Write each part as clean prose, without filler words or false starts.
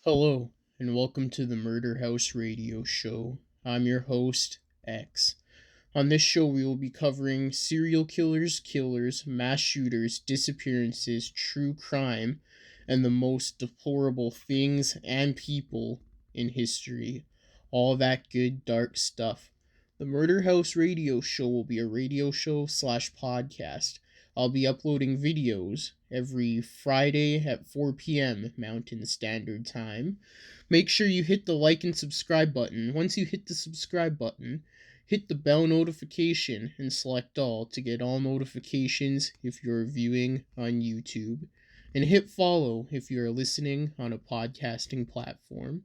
Hello, and welcome to the Murder House Radio Show. I'm your host, X. On this show, we will be covering serial killers, mass shooters, disappearances, true crime, and the most deplorable things and people in history. All that good, dark stuff. The Murder House Radio Show will be a radio show slash podcast. I'll be uploading videos every Friday at 4 p.m. Mountain Standard Time. Make sure you hit the like and subscribe button. Once you hit the subscribe button, hit the bell notification and select all to get all notifications if you're viewing on YouTube. And hit follow if you're listening on a podcasting platform.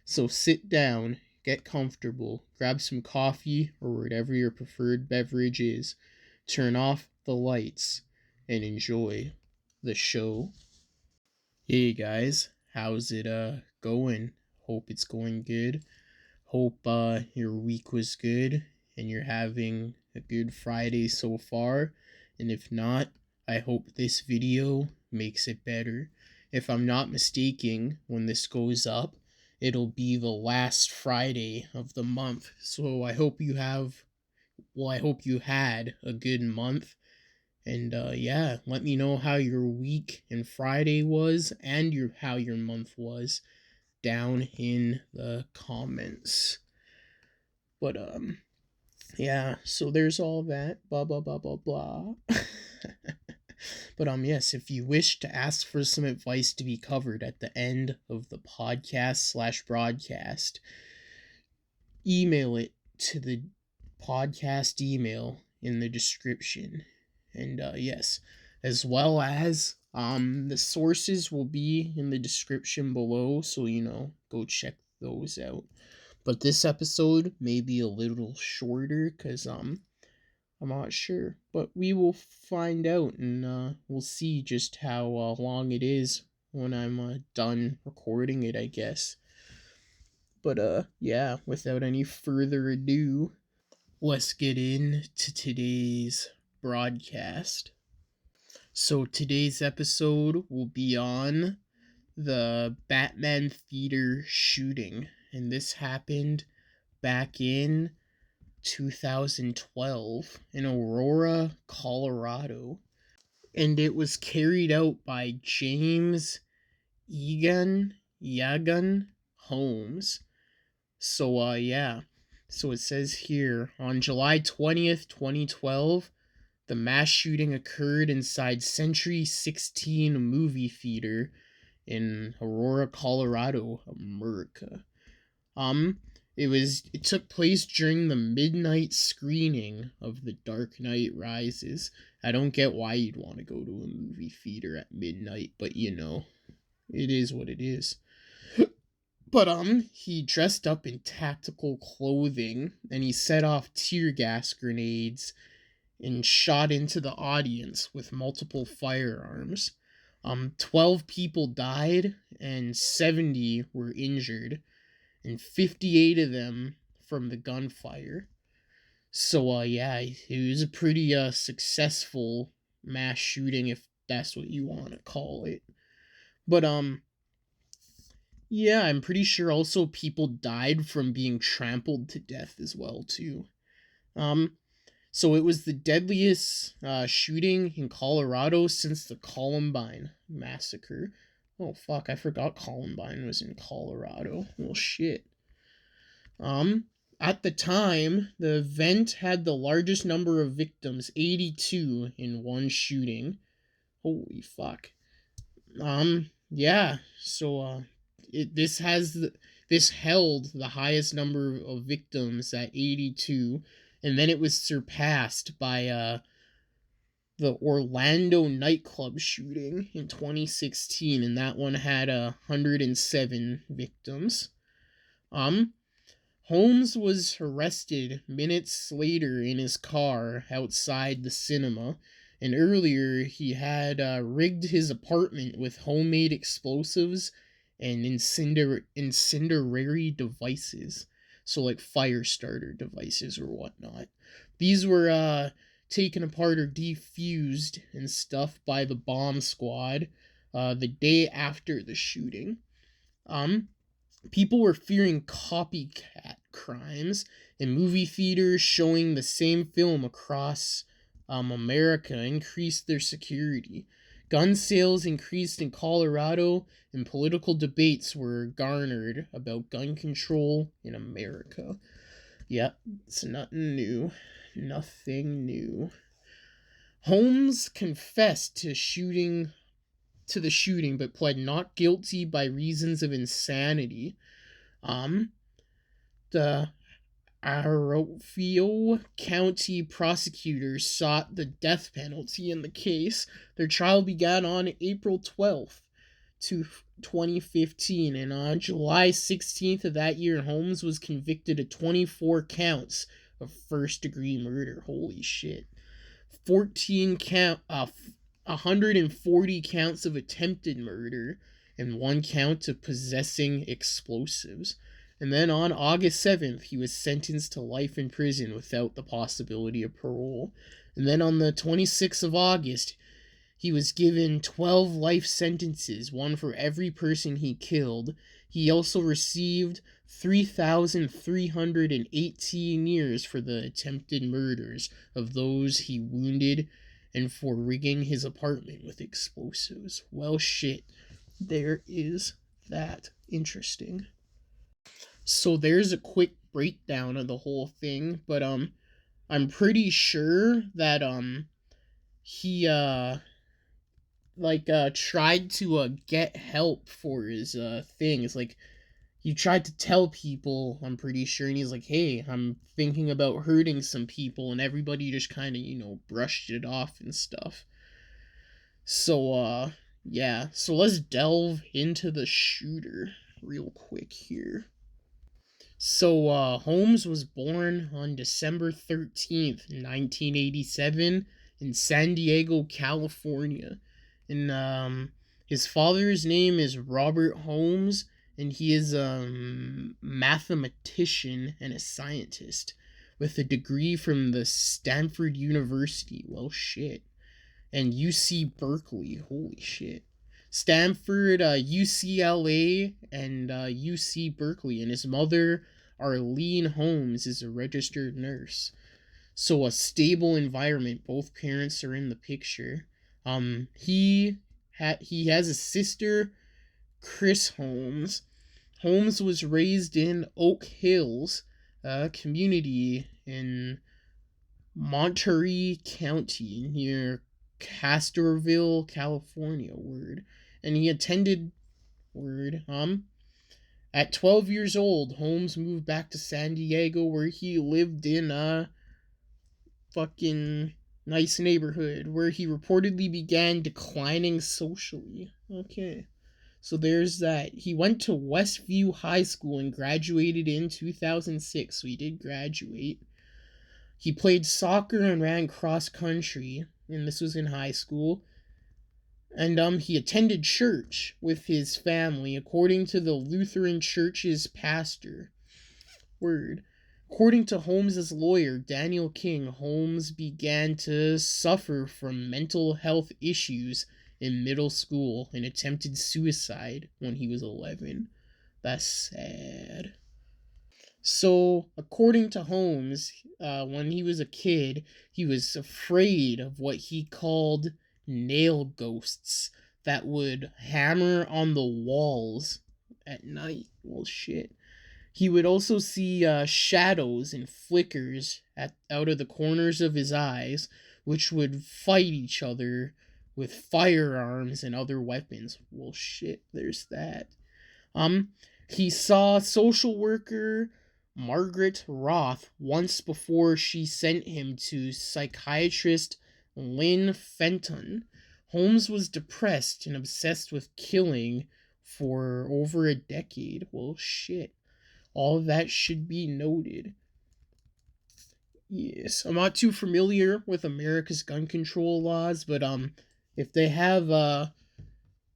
So sit down, get comfortable, grab some coffee or whatever your preferred beverage is, turn off the lights, and enjoy the show. Hey guys, how's it going? Hope it's going good. Hope your week was good and you're having a good Friday so far. And if not, I hope this video makes it better. If I'm not mistaken, when this goes up, it'll be the last Friday of the month. So I hope you had a good month. And yeah, let me know how your week and Friday was and how your month was down in the comments. But yeah, so there's all that blah blah blah blah blah. But yes, if you wish to ask for some advice to be covered at the end of the podcast / broadcast, email it to the podcast email in the description. And yes, as well as the sources will be in the description below, so go check those out. But this episode may be a little shorter because I'm not sure, but we will find out, and we'll see just how long it is when I'm done recording it, I guess. But yeah, without any further ado, let's get into today's broadcast. So today's episode will be on the Batman Theater shooting, and this happened back in 2012 in Aurora, Colorado, and it was carried out by James Yagun Holmes. So yeah, so it says here, on July 20th, 2012, the mass shooting occurred inside Century 16 movie theater in Aurora, Colorado, America. It took place during the midnight screening of The Dark Knight Rises. I don't get why you'd want to go to a movie theater at midnight, but it is what it is. But he dressed up in tactical clothing and he set off tear gas grenades and shot into the audience with multiple firearms. 12 people died and 70 were injured, and 58 of them from the gunfire. So yeah, it was a pretty successful mass shooting, if that's what you want to call it. But yeah, I'm pretty sure also people died from being trampled to death as well too. So it was the deadliest shooting in Colorado since the Columbine massacre. Oh fuck, I forgot Columbine was in Colorado. Well shit. At the time, the event had the largest number of victims, 82 in one shooting. Holy fuck. Yeah. So this held the highest number of victims at 82, and then it was surpassed by the Orlando nightclub shooting in 2016, and that one had 107 victims. Holmes was arrested minutes later in his car outside the cinema, and earlier he had rigged his apartment with homemade explosives and incendiary devices. So like fire starter devices or whatnot. These were taken apart or defused and stuff by the bomb squad the day after the shooting. Um, People were fearing copycat crimes, and movie theaters showing the same film across America increased their security. Gun sales increased in Colorado, and political debates were garnered about gun control in America. Yep, it's nothing new. Nothing new. Holmes confessed to the shooting, but pled not guilty by reasons of insanity. Um, the Arrowfield County prosecutors sought the death penalty in the case. Their trial began on April 12th, 2015, and on July 16th of that year, Holmes was convicted of 24 counts of first-degree murder. Holy shit. 140 counts of attempted murder, and one count of possessing explosives. And then on August 7th, he was sentenced to life in prison without the possibility of parole. And then on the 26th of August, he was given 12 life sentences, one for every person he killed. He also received 3,318 years for the attempted murders of those he wounded and for rigging his apartment with explosives. Well, shit. There is that. Interesting. So there's a quick breakdown of the whole thing, but I'm pretty sure that he tried to get help for his things. Like he tried to tell people, I'm pretty sure, and he's like, hey, I'm thinking about hurting some people, and everybody just kind of, brushed it off and stuff. So yeah, so let's delve into the shooter real quick here. So Holmes was born on December 13th, 1987 in San Diego, California. And his father's name is Robert Holmes, and he is a mathematician and a scientist with a degree from the Stanford University. Well, shit. And UC Berkeley. Holy shit. Stanford, UCLA, and UC Berkeley. And his mother, Arlene Holmes, is a registered nurse. So a stable environment. Both parents are in the picture. He has a sister, Chris Holmes. Holmes was raised in Oak Hills, a community in Monterey County near Castorville, California. And he attended at 12 years old, Holmes moved back to San Diego, where he lived in a fucking nice neighborhood, where he reportedly began declining socially. Okay. So there's that. He went to Westview High School and graduated in 2006. So he did graduate. He played soccer and ran cross country, and this was in high school. And he attended church with his family, according to the Lutheran Church's pastor. According to Holmes's lawyer, Daniel King, Holmes began to suffer from mental health issues in middle school and attempted suicide when he was 11. That's sad. So, according to Holmes, when he was a kid, he was afraid of what he called nail ghosts that would hammer on the walls at night. Well, shit. He would also see shadows and flickers out of the corners of his eyes, which would fight each other with firearms and other weapons. Well, shit, there's that. He saw social worker Margaret Roth once before she sent him to psychiatrist Lynn Fenton. Holmes was depressed and obsessed with killing for over a decade. Well, shit. All of that should be noted. Yes, I'm not too familiar with America's gun control laws, but if they have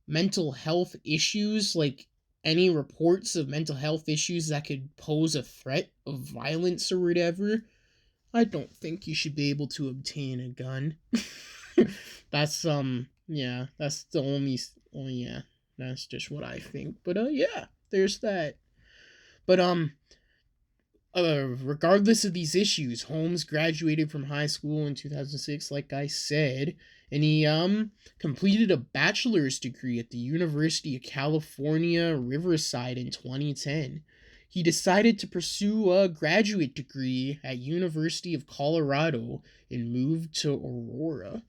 mental health issues, like any reports of mental health issues that could pose a threat of violence or whatever, I don't think you should be able to obtain a gun. That's yeah, that's the yeah, that's just what I think. But yeah, there's that. But regardless of these issues, Holmes graduated from high school in 2006, like I said, and he completed a bachelor's degree at the University of California, Riverside in 2010. He decided to pursue a graduate degree at University of Colorado and moved to Aurora.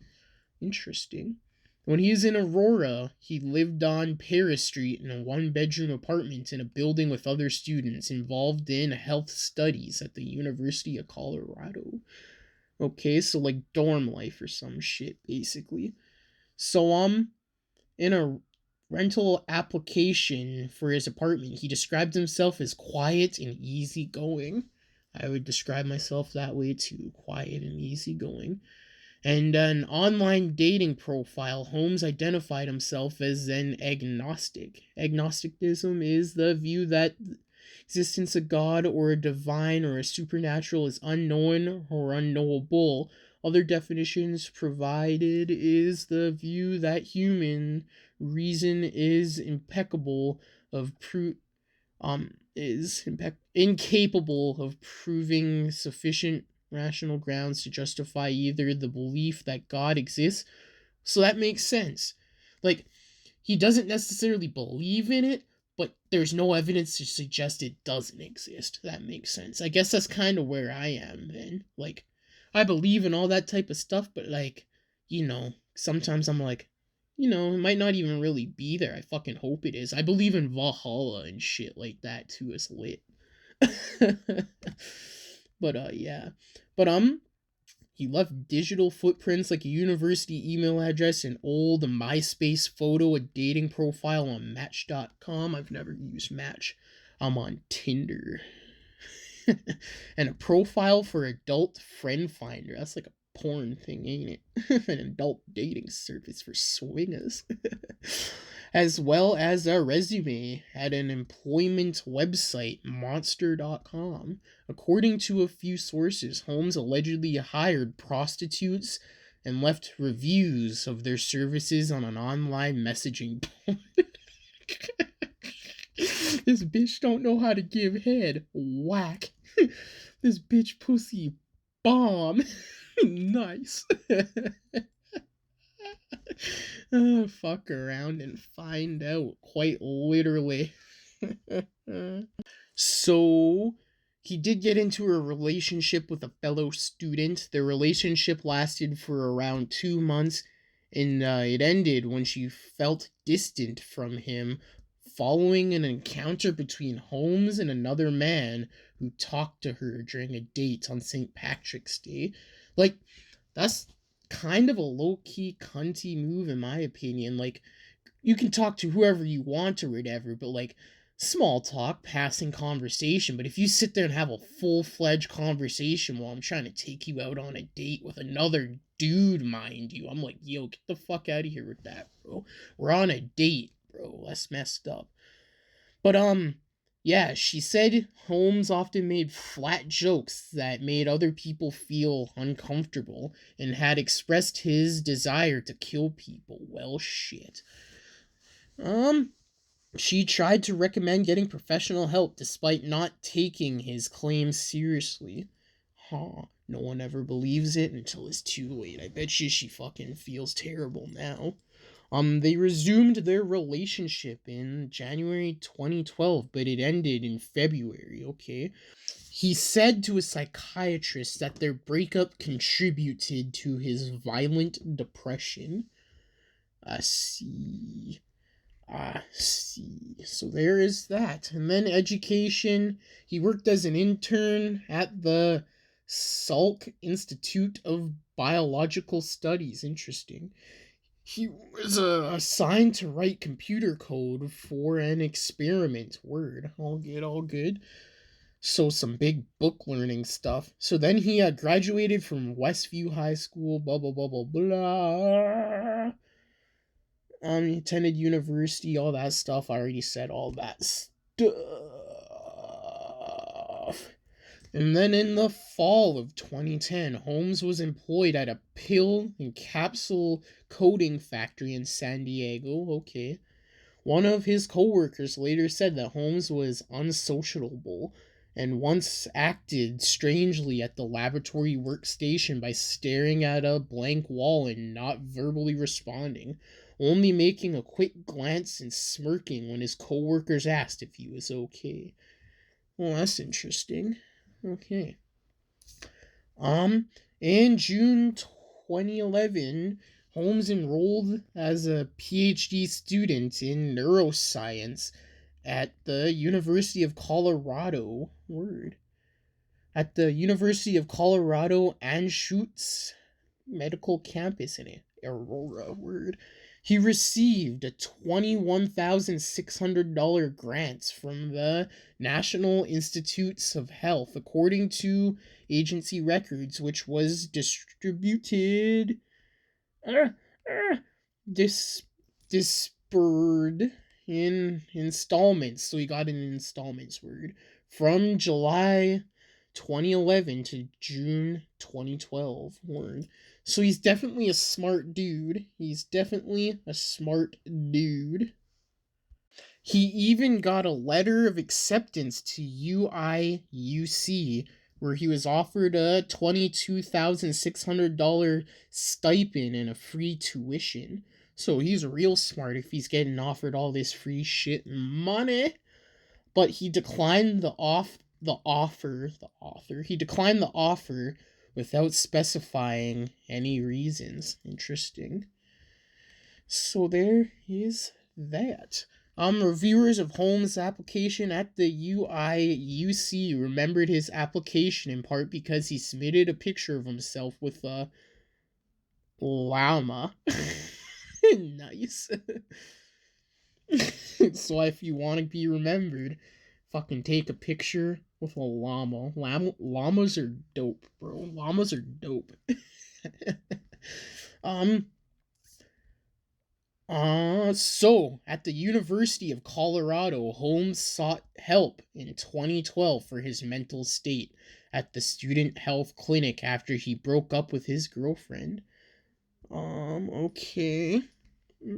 Interesting. When he was in Aurora, he lived on Paris Street in a one-bedroom apartment in a building with other students involved in health studies at the University of Colorado. Okay, so like dorm life or some shit, basically. So, in a rental application for his apartment, he described himself as quiet and easygoing. I would describe myself that way too, quiet and easygoing. And an online dating profile, Holmes identified himself as an agnostic. Agnosticism is the view that the existence of God or a divine or a supernatural is unknown or unknowable. Other definitions provided is the view that human reason is impeccable of incapable of proving sufficient rational grounds to justify either the belief that God exists. So that makes sense. Like, he doesn't necessarily believe in it, but there's no evidence to suggest it doesn't exist. That makes sense. I guess that's kind of where I am then. Like, I believe in all that type of stuff, but like, sometimes I'm like, it might not even really be there. I fucking hope it is. I believe in Valhalla and shit like that too. It's lit. But yeah. But he left digital footprints like a university email address, an old MySpace photo, a dating profile on Match.com. I've never used Match. I'm on Tinder. And a profile for Adult Friend Finder. That's like a porn thing, ain't it? An adult dating service for swingers. As well as a resume at an employment website, monster.com. According to a few sources, Holmes allegedly hired prostitutes and left reviews of their services on an online messaging board. This bitch don't know how to give head. Whack. This bitch pussy bomb. Nice. Fuck around and find out, quite literally. So, he did get into a relationship with a fellow student. Their relationship lasted for around 2 months, and it ended when she felt distant from him following an encounter between Holmes and another man who talked to her during a date on St. Patrick's Day. Like, that's kind of a low-key cunty move in my opinion. Like, you can talk to whoever you want or whatever, but like, small talk, passing conversation. But if you sit there and have a full-fledged conversation while I'm trying to take you out on a date with another dude, mind you, I'm like, yo, get the fuck out of here with that, bro. We're on a date, bro. That's messed up. But yeah, she said Holmes often made flat jokes that made other people feel uncomfortable and had expressed his desire to kill people. Well, shit. She tried to recommend getting professional help despite not taking his claims seriously. Huh. No one ever believes it until it's too late. I bet you she fucking feels terrible now. They resumed their relationship in January 2012, but it ended in February, okay? He said to a psychiatrist that their breakup contributed to his violent depression. I see. So there is that. And then education. He worked as an intern at the Salk Institute of Biological Studies. Interesting. He was assigned to write computer code for an experiment. Word. All good, all good. So some big book learning stuff. So then he graduated from Westview High School, blah, blah, blah, blah, blah. He attended university, all that stuff. I already said all that stuff. And then in the fall of 2010, Holmes was employed at a pill and capsule coating factory in San Diego. Okay. One of his coworkers later said that Holmes was unsociable and once acted strangely at the laboratory workstation by staring at a blank wall and not verbally responding, only making a quick glance and smirking when his coworkers asked if he was okay. Well, that's interesting. Okay. In June 2011, Holmes enrolled as a PhD student in neuroscience at the University of Colorado. Word. At the University of Colorado Anschutz Medical Campus in Aurora. Word. He received a $21,600 grant from the National Institutes of Health, according to agency records, which was distributed, dispersed in installments. So he got it in installments. Word. From July 2011 to June 2012. Word. So he's definitely a smart dude. He's definitely a smart dude. He even got a letter of acceptance to UIUC, where he was offered a $22,600 stipend and a free tuition. So he's real smart if he's getting offered all this free shit and money. But he declined the offer. He declined the offer without specifying any reasons. Interesting. So there is that. Reviewers of Holmes' application at the UIUC remembered his application in part because he submitted a picture of himself with a llama. Nice. So if you want to be remembered, fucking take a picture with a llama. Llamas are dope, bro. Llamas are dope. So, at the University of Colorado, Holmes sought help in 2012 for his mental state at the student health clinic after he broke up with his girlfriend. Okay.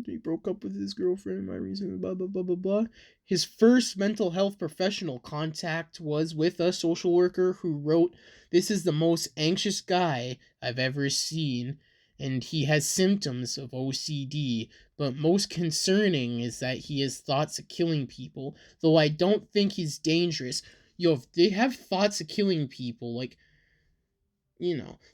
He broke up with his girlfriend, my reason, blah, blah, blah, blah, blah. His first mental health professional contact was with a social worker who wrote, "This is the most anxious guy I've ever seen, and he has symptoms of OCD, but most concerning is that he has thoughts of killing people, though I don't think he's dangerous." Yo, if they have thoughts of killing people, like,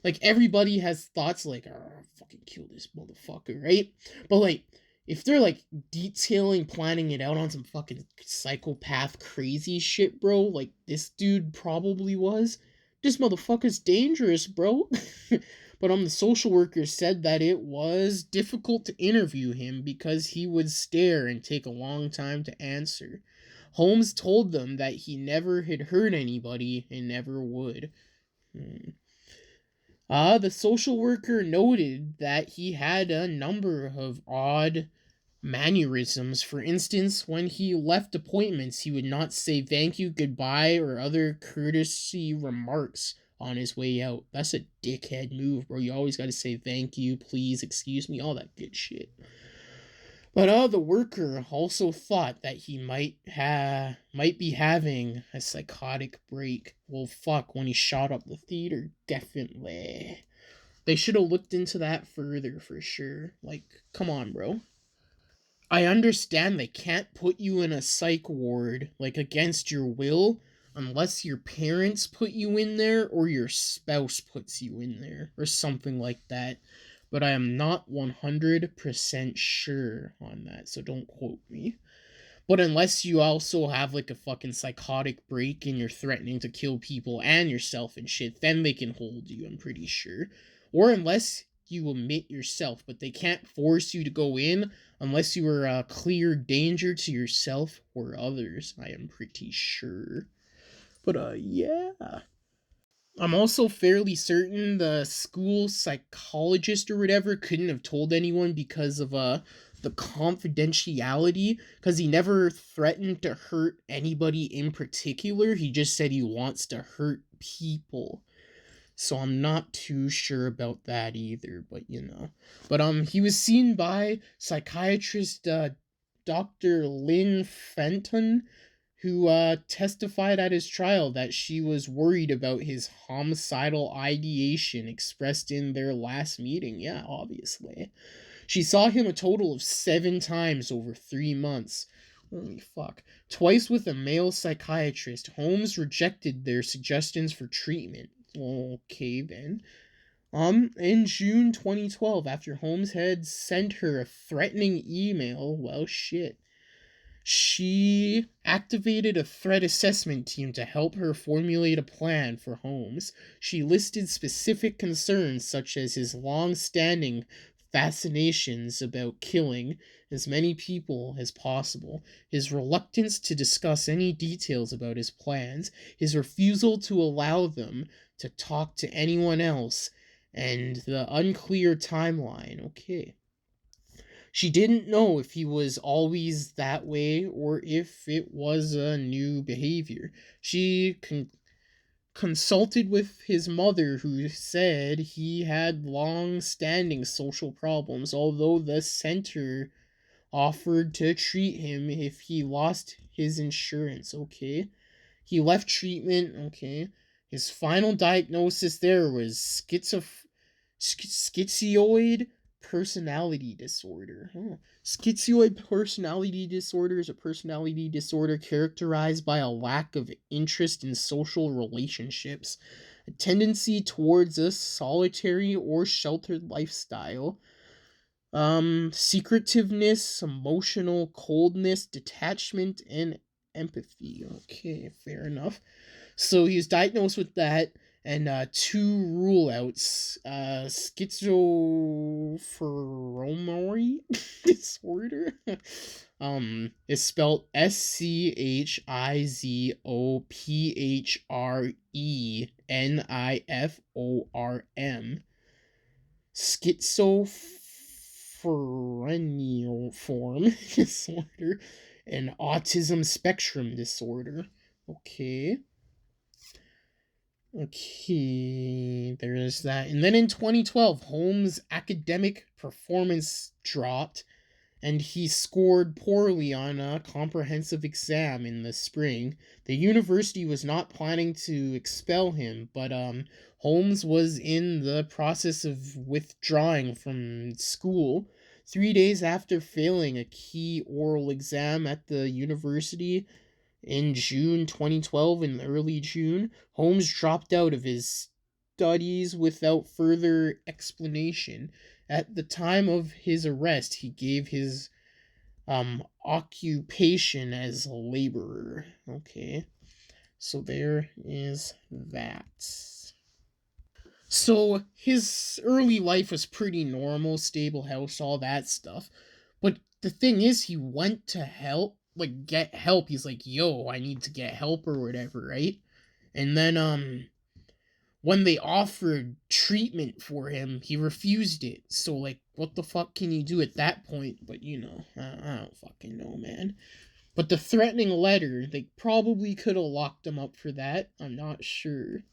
like everybody has thoughts like, "Oh, fucking kill this motherfucker," right? But like, if they're like detailing, planning it out on some fucking psychopath crazy shit, bro, like this dude probably was, this motherfucker's dangerous, bro. But the social worker said that it was difficult to interview him because he would stare and take a long time to answer. Holmes told them that he never had hurt anybody and never would. The social worker noted that he had a number of odd mannerisms. For instance, when he left appointments, he would not say thank you, goodbye, or other courtesy remarks on his way out. That's a dickhead move, bro. You always gotta say thank you, please, excuse me, all that good shit. But the worker also thought that he might be having a psychotic break. Well, fuck, when he shot up the theater, definitely. They should have looked into that further for sure. Like, come on, bro. I understand they can't put you in a psych ward, like, against your will, unless your parents put you in there or your spouse puts you in there, or something like that. But I am not 100% sure on that, so don't quote me. But unless you also have like a fucking psychotic break and you're threatening to kill people and yourself and shit, then they can hold you, I'm pretty sure. Or unless you admit yourself, but they can't force you to go in unless you are a clear danger to yourself or others, I am pretty sure. But yeah. I'm also fairly certain the school psychologist or whatever couldn't have told anyone because of the the confidentiality, because he never threatened to hurt anybody in particular. He just said he wants to hurt people. So I'm not too sure about that either, but But he was seen by psychiatrist Dr. Lynn Fenton, who testified at his trial that she was worried about his homicidal ideation expressed in their last meeting. Yeah, obviously. She saw him a total of 7 times over 3 months. Holy fuck. Twice with a male psychiatrist. Holmes rejected their suggestions for treatment. Okay, then. In June 2012, after Holmes had sent her a threatening email, well, shit, she activated a threat assessment team to help her formulate a plan for Holmes. She listed specific concerns such as his long-standing fascinations about killing as many people as possible, his reluctance to discuss any details about his plans, his refusal to allow them to talk to anyone else, and the unclear timeline. Okay. She didn't know if he was always that way or if it was a new behavior. She consulted with his mother, who said he had long-standing social problems, although the center offered to treat him if he lost his insurance. Okay. He left treatment. Okay. His final diagnosis there was schizoid personality disorder. Schizoid personality disorder is a personality disorder characterized by a lack of interest in social relationships, a tendency towards a solitary or sheltered lifestyle, secretiveness, emotional coldness, detachment, and empathy. Okay, fair enough. So he was diagnosed with that, and 2 rule outs. Schizophrenia disorder. It's spelled SCHIZOPHRENIFORM. Schizophrenia disorder and autism spectrum disorder. Okay. There is that. And then in 2012, Holmes' academic performance dropped, and he scored poorly on a comprehensive exam in the spring. The university was not planning to expel him, but Holmes was in the process of withdrawing from school. 3 days after failing a key oral exam at the university, in June 2012, in early June, Holmes dropped out of his studies without further explanation. At the time of his arrest, he gave his occupation as a laborer. Okay, so there is that. So his early life was pretty normal, stable house, all that stuff. But the thing is, he went to help, like get help. He's like, yo, I need to get help or whatever, right? And then when they offered treatment for him, he refused it. So like, what the fuck can you do at that point? But I don't fucking know, man. But the threatening letter, they probably could have locked him up for that. I'm not sure.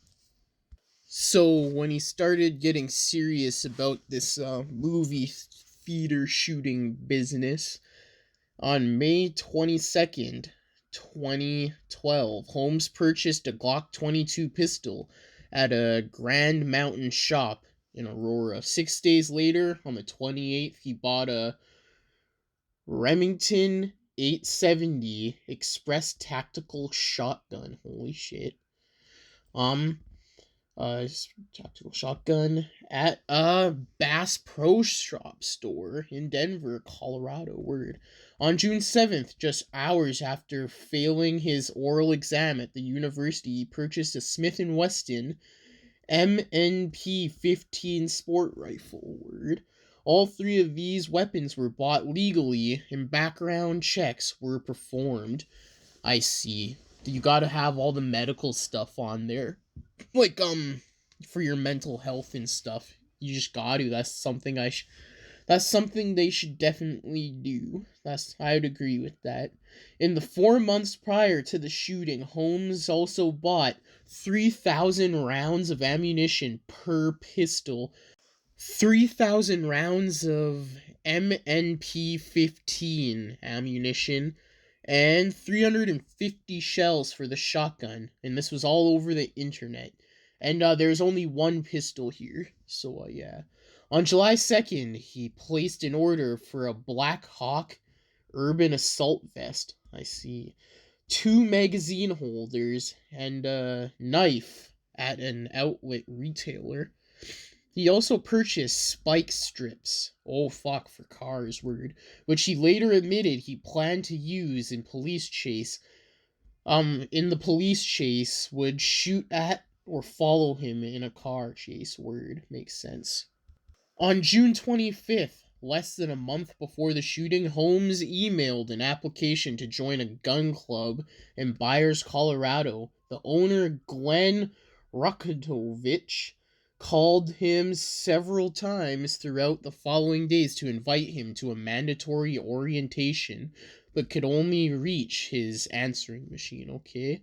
So when he started getting serious about this movie theater shooting business, on May 22nd, 2012, Holmes purchased a Glock 22 pistol at a Grand Mountain shop in Aurora. 6 days later, on the 28th, he bought a Remington 870 Express Tactical Shotgun. Holy shit. Tactical shotgun at a Bass Pro Shop store in Denver, Colorado. Word. On June 7th, just hours after failing his oral exam at the university, he purchased a Smith & Wesson M&P 15 sport rifle. Word. All 3 of these weapons were bought legally, and background checks were performed. I see. You gotta have all the medical stuff on there. Like, for your mental health and stuff. You just gotta. That's something That's something they should definitely do. I'd agree with that. In the 4 months prior to the shooting, Holmes also bought 3,000 rounds of ammunition per pistol, 3,000 rounds of MNP 15 ammunition, and 350 shells for the shotgun. And this was all over the internet. And there's only one pistol here. So, yeah. On July 2nd, he placed an order for a Black Hawk urban assault vest. I see. 2 magazine holders and a knife at an outlet retailer. He also purchased spike strips, oh fuck for cars word, which he later admitted he planned to use in the police chase would shoot at or follow him in a car chase word, makes sense. On June 25th, less than a month before the shooting, Holmes emailed an application to join a gun club in Byers, Colorado. The owner, Glenn Rukatovich, called him several times throughout the following days to invite him to a mandatory orientation, but could only reach his answering machine, okay?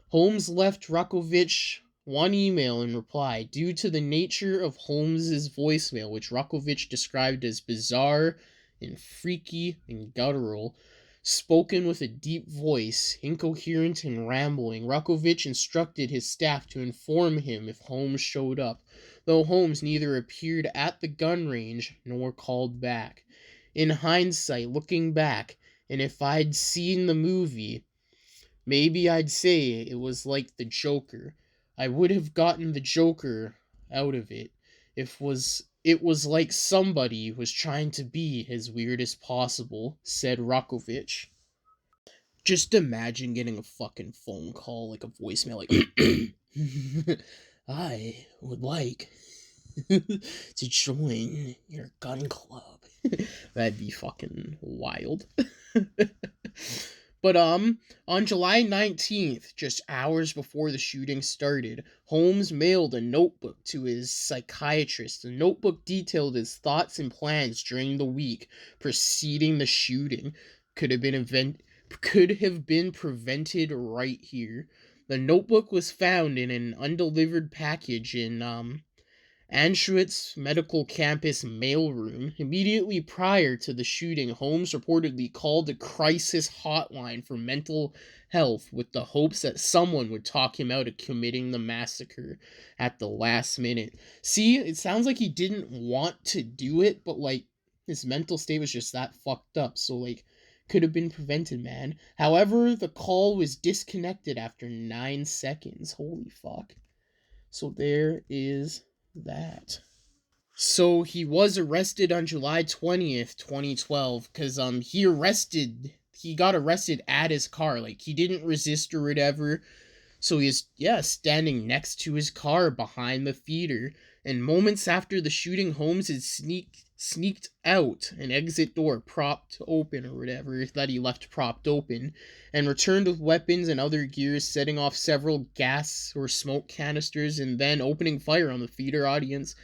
Holmes left Rukatovich one email in reply. Due to the nature of Holmes's voicemail, which Rukatovich described as bizarre and freaky and guttural, spoken with a deep voice, incoherent and rambling, Rukatovich instructed his staff to inform him if Holmes showed up, though Holmes neither appeared at the gun range nor called back. In hindsight, looking back, and if I'd seen the movie, maybe I'd say it was like the Joker. I would have gotten the Joker out of it. It was like somebody was trying to be as weird as possible, said Rakovich. Just imagine getting a fucking phone call, like a voicemail, like, I would like to join your gun club. That'd be fucking wild. But on July 19th, just hours before the shooting started, Holmes mailed a notebook to his psychiatrist. The notebook detailed his thoughts and plans during the week preceding the shooting. Could have been prevented right here. The notebook was found in an undelivered package in Anschutz Medical Campus mailroom. Immediately prior to the shooting, Holmes reportedly called a crisis hotline for mental health with the hopes that someone would talk him out of committing the massacre at the last minute. See, it sounds like he didn't want to do it, but like his mental state was just that fucked up. So like could have been prevented, man. However, the call was disconnected after 9 seconds. Holy fuck. So there is that. So he was arrested on July 20th, 2012, because he got arrested at his car. Like, he didn't resist or whatever. So he is, standing next to his car behind the theater. And moments after the shooting, Holmes had sneaked out an exit door propped open or whatever that he left propped open, and returned with weapons and other gears, setting off several gas or smoke canisters and then opening fire on the theater audience.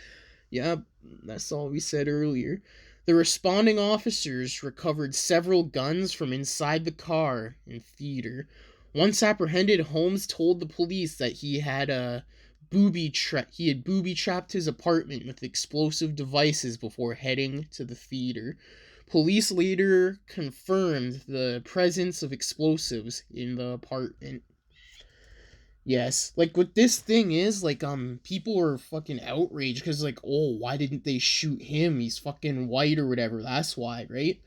Yeah, that's all we said earlier. The responding officers recovered several guns from inside the car and theater. Once apprehended, Holmes told the police that he had booby trapped his apartment with explosive devices before heading to the theater. Police later confirmed the presence of explosives in the apartment. Yes, like what this thing is, like, people are fucking outraged because, like, oh, why didn't they shoot him? He's fucking white or whatever. That's why, right?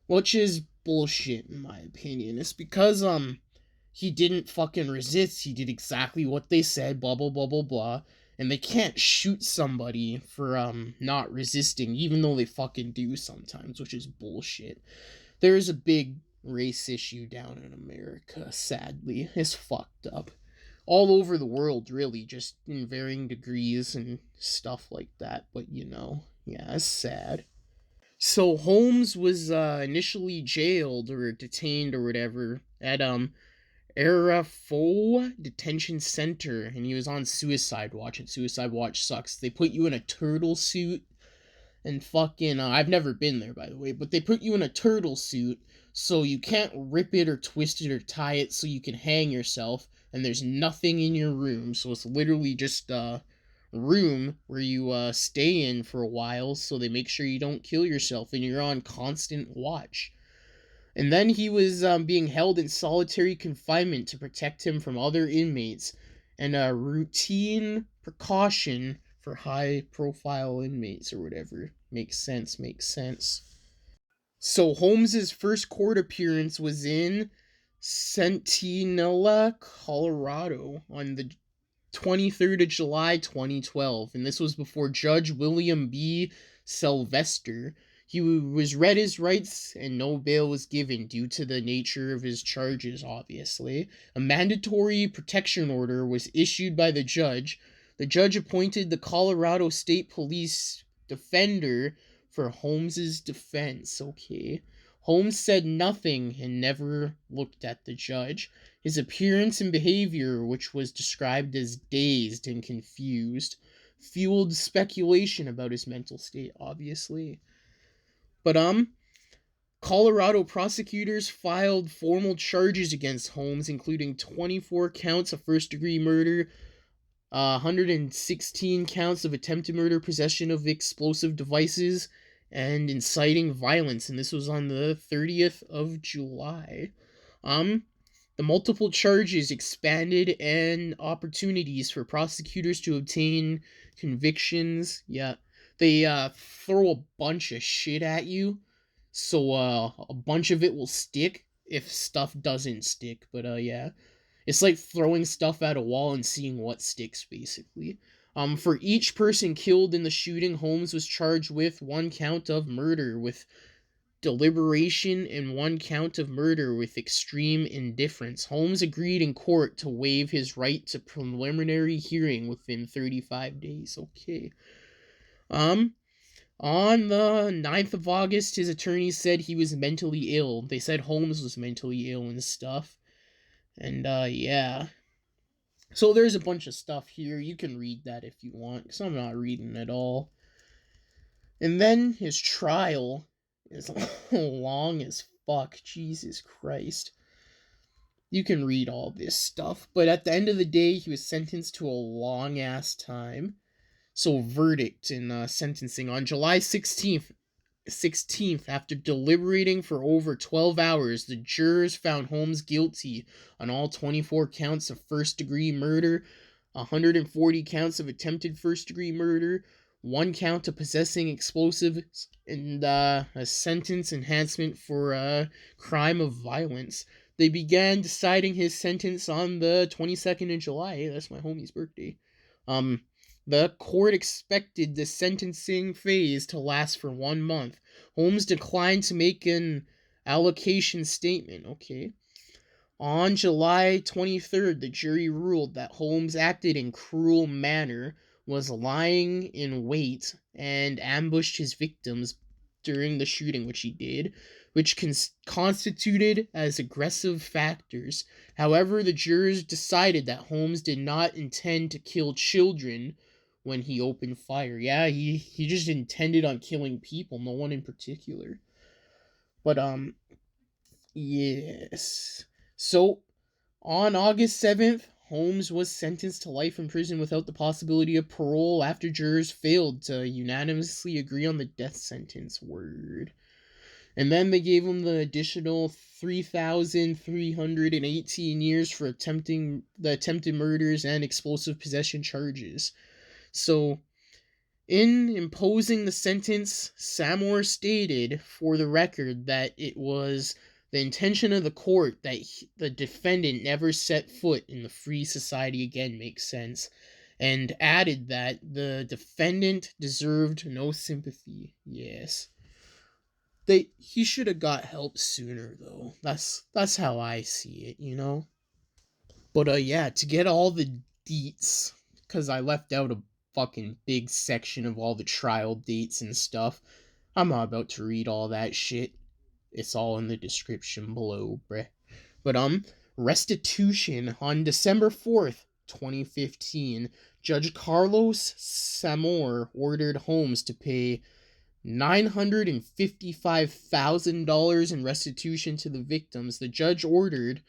Which is bullshit, in my opinion. It's because, he didn't fucking resist. He did exactly what they said, blah, blah, blah, blah, blah. And they can't shoot somebody for, not resisting, even though they fucking do sometimes, which is bullshit. There is a big race issue down in America, sadly. It's fucked up. All over the world, really, just in varying degrees and stuff like that. But, yeah, it's sad. So Holmes was initially jailed or detained or whatever at Arafo Detention Center, and he was on suicide watch, and suicide watch sucks. They put you in a turtle suit, And fucking, I've never been there, by the way, but they put you in a turtle suit so you can't rip it or twist it or tie it so you can hang yourself, and there's nothing in your room, so it's literally just a room where you stay in for a while so they make sure you don't kill yourself and you're on constant watch. And then he was being held in solitary confinement to protect him from other inmates, and a routine precaution for high profile inmates or whatever. Makes sense, makes sense. So Holmes's first court appearance was in Centinela, Colorado on the 23rd of July 2012, and this was before Judge William B. Sylvester. He was read his rights and no bail was given due to the nature of his charges, obviously. A mandatory protection order was issued by the judge. The judge appointed the Colorado State Police defender for Holmes's defense. Okay. Holmes said nothing and never looked at the judge. His appearance and behavior, which was described as dazed and confused, fueled speculation about his mental state, obviously. But Colorado prosecutors filed formal charges against Holmes, including 24 counts of first-degree murder, 116 counts of attempted murder, possession of explosive devices, and inciting violence, and this was on the 30th of July. The multiple charges expanded and opportunities for prosecutors to obtain convictions. Yeah, they throw a bunch of shit at you, so a bunch of it will stick if stuff doesn't stick. But yeah, it's like throwing stuff at a wall and seeing what sticks, basically. For each person killed in the shooting, Holmes was charged with 1 count of murder with deliberation and 1 count of murder with extreme indifference. Holmes agreed in court to waive his right to preliminary hearing within 35 days. Okay. On the 9th of August, his attorneys said he was mentally ill. They said Holmes was mentally ill and stuff. And, yeah. So there's a bunch of stuff here. You can read that if you want, because I'm not reading it all. And then his trial is long as fuck. Jesus Christ. You can read all this stuff. But at the end of the day, he was sentenced to a long-ass time. So verdict and sentencing on July 16th, after deliberating for over 12 hours, the jurors found Holmes guilty on all 24 counts of first-degree murder, 140 counts of attempted first-degree murder, 1 count of possessing explosives, and a sentence enhancement for a crime of violence. They began deciding his sentence on the 22nd of July. Hey, that's my homie's birthday. The court expected the sentencing phase to last for 1 month. Holmes declined to make an allocation statement. Okay. On July 23rd, the jury ruled that Holmes acted in cruel manner, was lying in wait, and ambushed his victims during the shooting, which he did, which constituted as aggressive factors. However, the jurors decided that Holmes did not intend to kill children when he opened fire. Yeah, he just intended on killing people, no one in particular. But, yes. So, on August 7th, Holmes was sentenced to life in prison without the possibility of parole after jurors failed to unanimously agree on the death sentence. Word. And then they gave him the additional 3,318 years for attempted murders and explosive possession charges. So, in imposing the sentence, Samore stated, for the record, that it was the intention of the court that the defendant never set foot in the free society again. Makes sense. And added that the defendant deserved no sympathy. Yes. He should have got help sooner, though. That's how I see it, you know? But, yeah, to get all the deets, because I left out a fucking big section of all the trial dates and stuff. I'm not about to read all that shit. It's all in the description below, bruh. But, restitution on December 4th, 2015, Judge Carlos Samore ordered Holmes to pay $955,000 in restitution to the victims. The judge ordered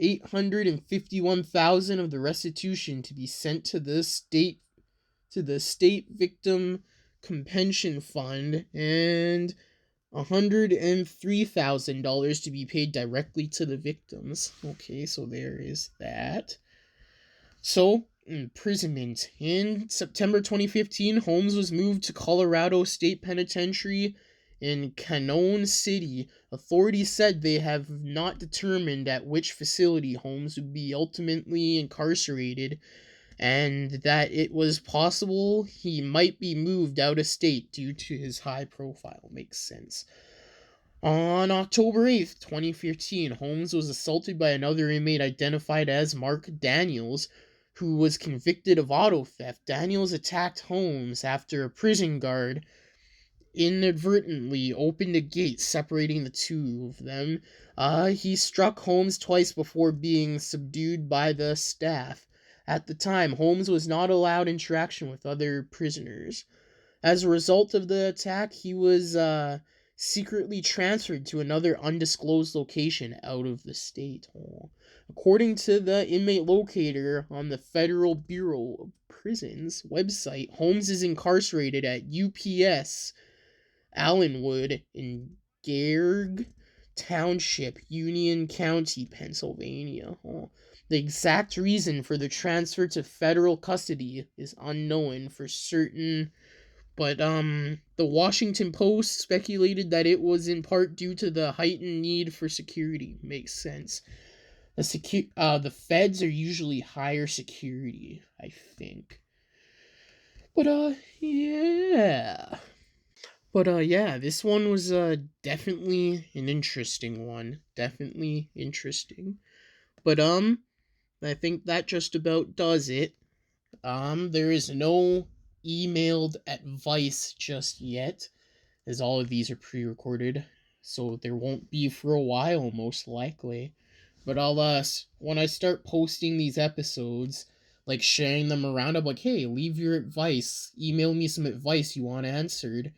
$851,000 of the restitution to be sent to the state victim compensation fund, and $103,000 to be paid directly to the victims. Okay, so there is that. So, imprisonment. In September 2015, Holmes was moved to Colorado State Penitentiary in Cañon City. Authorities said they have not determined at which facility Holmes would be ultimately incarcerated, and that it was possible he might be moved out of state due to his high profile. Makes sense. On October 8th, 2015, Holmes was assaulted by another inmate identified as Mark Daniels, who was convicted of auto theft. Daniels attacked Holmes after a prison guard inadvertently opened a gate separating the two of them. He struck Holmes twice before being subdued by the staff. At the time, Holmes was not allowed interaction with other prisoners. As a result of the attack, he was secretly transferred to another undisclosed location out of the state. According to the inmate locator on the Federal Bureau of Prisons website, Holmes is incarcerated at UPS Allenwood in Garreg Township, Union County, Pennsylvania. The exact reason for the transfer to federal custody is unknown for certain, but the Washington Post speculated that it was in part due to the heightened need for security. Makes sense. The feds are usually higher security, I think. But yeah. But yeah, this one was definitely an interesting one. Definitely interesting. But I think that just about does it. There is no emailed advice just yet, as all of these are pre-recorded, so there won't be for a while, most likely. But I'll when I start posting these episodes, like sharing them around, I'm like, hey, leave your advice, email me some advice you want answered,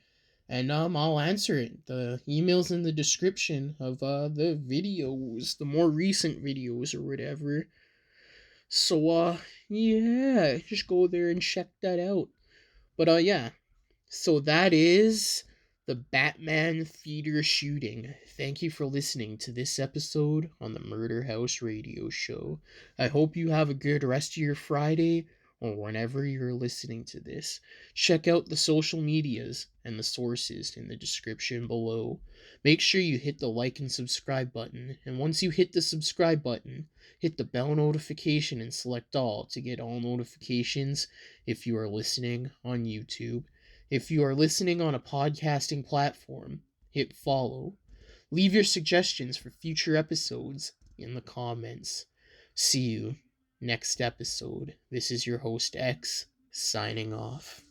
and I'll answer it. The email's in the description of the videos, the more recent videos or whatever. So yeah, just go there and check that out. But yeah, so that is the Batman Theater shooting. Thank you for listening to this episode on the Murder House Radio Show. I hope you have a good rest of your Friday or whenever you're listening to this. Check out the social medias and the sources in the description below. Make sure you hit the like and subscribe button, and once you hit the subscribe button, hit the bell notification and select all to get all notifications if you are listening on YouTube. If you are listening on a podcasting platform, hit follow. Leave your suggestions for future episodes in the comments. See you next episode. This is your host X, signing off.